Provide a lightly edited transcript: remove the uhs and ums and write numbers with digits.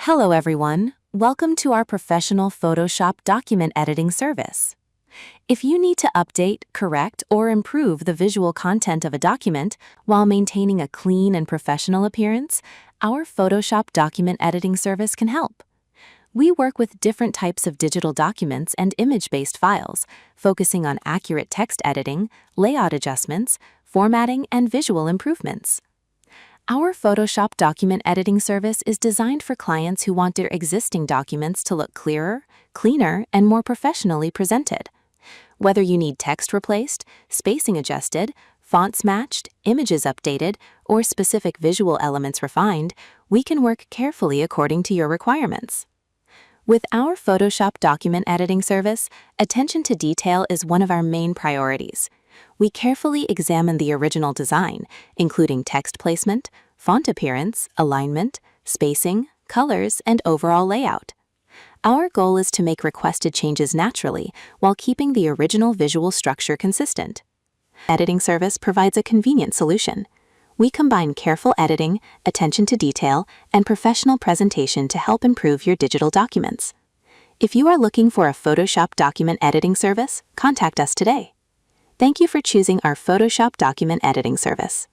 Hello everyone, welcome to our professional Photoshop document editing service. If you need to update, correct, or improve the visual content of a document while maintaining a clean and professional appearance, our Photoshop document editing service can help. We work with different types of digital documents and image-based files, focusing on accurate text editing, layout adjustments, formatting, and visual improvements. Our Photoshop document editing service is designed for clients who want their existing documents to look clearer, cleaner, and more professionally presented. Whether you need text replaced, spacing adjusted, fonts matched, images updated, or specific visual elements refined, we can work carefully according to your requirements. With our Photoshop document editing service, attention to detail is one of our main priorities. We carefully examine the original design, including text placement, font appearance, alignment, spacing, colors, and overall layout. Our goal is to make requested changes naturally while keeping the original visual structure consistent. Editing service provides a convenient solution. We combine careful editing, attention to detail, and professional presentation to help improve your digital documents. If you are looking for a Photoshop document editing service, contact us today. Thank you for choosing our Photoshop document editing service.